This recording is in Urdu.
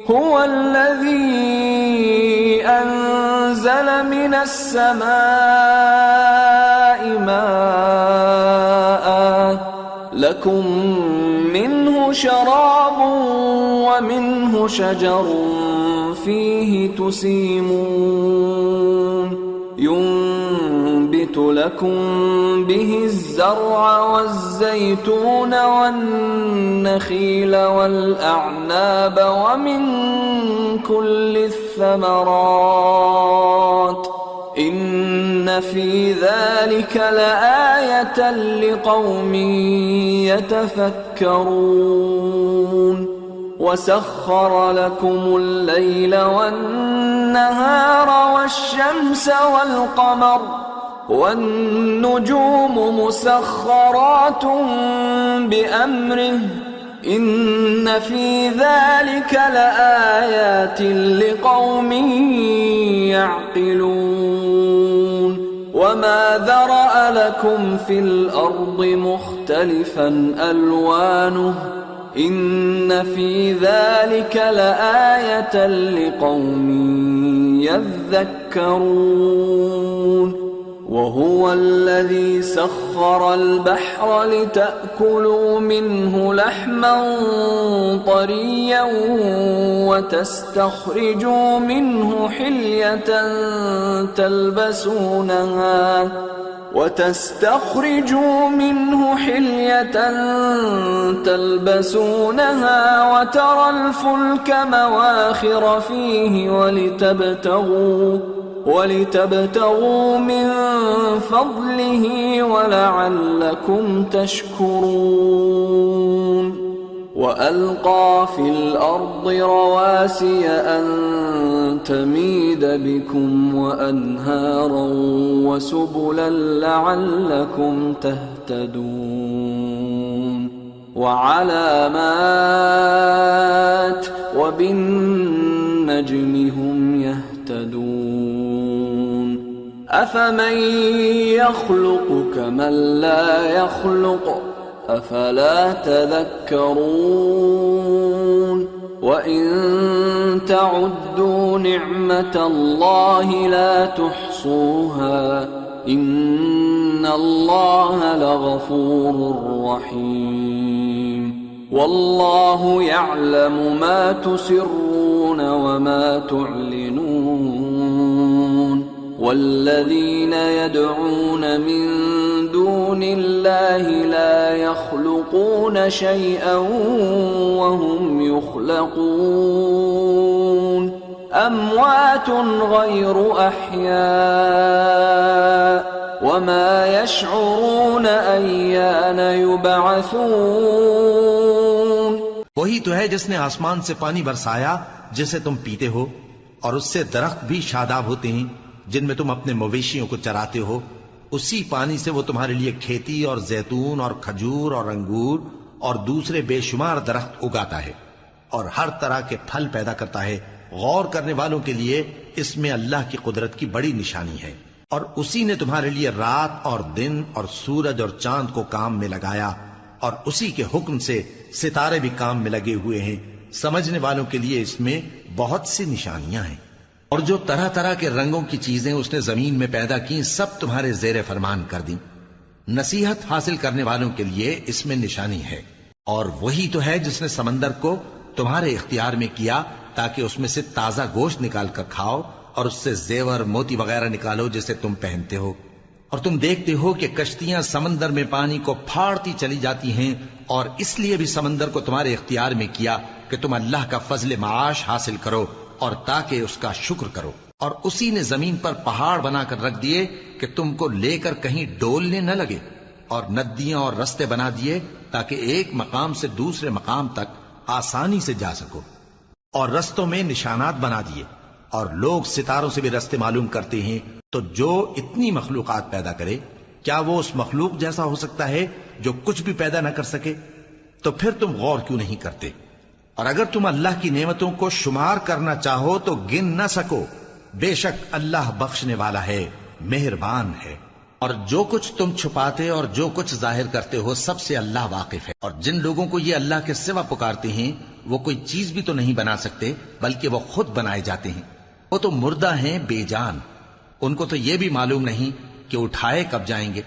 هو الذي أنزل من السماء ماء لكم منه شراب ومنه شجر فيه تسيمون ينبت لكم به الزرع والزيتون والنخيل والأعناب ومن كل الثمرات إن في ذلك لآية لقوم يتفكرون وسخر لكم الليل والنهار والشمس والقمر والنجوم مسخرات بأمره إن في ذلك لآيات لقوم يعقلون وما ذرأ لكم في الأرض مختلفا ألوانه إن في ذلك لآية لقوم يذكرون وهو الذي سخر البحر لتأكلوا منه لحما طريا وتستخرجوا منه حلية تلبسونها وترى الفلك مواخر فيه ولتبتغوا من فضله ولعلكم تشكرون وألقى في الأرض رواسي أن تميد بكم وأنهارا وسبلا لعلكم تهتدون وعلامات وبالنجم هم يهتدون أفمن يخلق كمن لا يخلق أفلا تذكرون وإن تعدوا نعمة الله لا تحصوها إن الله لغفور رحيم والله يعلم ما تسرون وما تعلنون والذين يدعون من دون الله لا يخلقون شيئا وهم يخلقون أموات غير أحياء وما يشعرون أيان يبعثون وہی تو ہے جس نے آسمان سے پانی برسایا جسے تم پیتے ہو اور اس سے درخت بھی شاداب ہوتے ہیں جن میں تم اپنے مویشیوں کو چراتے ہو اسی پانی سے وہ تمہارے لیے کھیتی اور زیتون اور کھجور اور انگور اور دوسرے بے شمار درخت اگاتا ہے اور ہر طرح کے پھل پیدا کرتا ہے غور کرنے والوں کے لیے اس میں اللہ کی قدرت کی بڑی نشانی ہے اور اسی نے تمہارے لیے رات اور دن اور سورج اور چاند کو کام میں لگایا اور اسی کے حکم سے ستارے بھی کام میں لگے ہوئے ہیں سمجھنے والوں کے لیے اس میں بہت سی نشانیاں ہیں اور جو طرح طرح کے رنگوں کی چیزیں اس نے زمین میں پیدا کی سب تمہارے زیر فرمان کر دیں نصیحت حاصل کرنے والوں کے لیے اس میں نشانی ہے اور وہی تو ہے جس نے سمندر کو تمہارے اختیار میں کیا تاکہ اس میں سے تازہ گوشت نکال کر کھاؤ اور اس سے زیور موتی وغیرہ نکالو جسے تم پہنتے ہو اور تم دیکھتے ہو کہ کشتیاں سمندر میں پانی کو پھاڑتی چلی جاتی ہیں اور اس لیے بھی سمندر کو تمہارے اختیار میں کیا کہ تم اللہ کا فضل معاش حاصل کرو اور تاکہ اس کا شکر کرو اور اسی نے زمین پر پہاڑ بنا کر رکھ دیے کہ تم کو لے کر کہیں ڈولنے نہ لگے اور ندیاں اور رستے بنا دیے تاکہ ایک مقام سے دوسرے مقام تک آسانی سے جا سکو اور رستوں میں نشانات بنا دیے اور لوگ ستاروں سے بھی رستے معلوم کرتے ہیں تو جو اتنی مخلوقات پیدا کرے کیا وہ اس مخلوق جیسا ہو سکتا ہے جو کچھ بھی پیدا نہ کر سکے تو پھر تم غور کیوں نہیں کرتے اور اگر تم اللہ کی نعمتوں کو شمار کرنا چاہو تو گن نہ سکو بے شک اللہ بخشنے والا ہے مہربان ہے اور جو کچھ تم چھپاتے اور جو کچھ ظاہر کرتے ہو سب سے اللہ واقف ہے اور جن لوگوں کو یہ اللہ کے سوا پکارتے ہیں وہ کوئی چیز بھی تو نہیں بنا سکتے بلکہ وہ خود بنائے جاتے ہیں. وہ تو مردہ ہیں بے جان، ان کو تو یہ بھی معلوم نہیں کہ اٹھائے کب جائیں گے.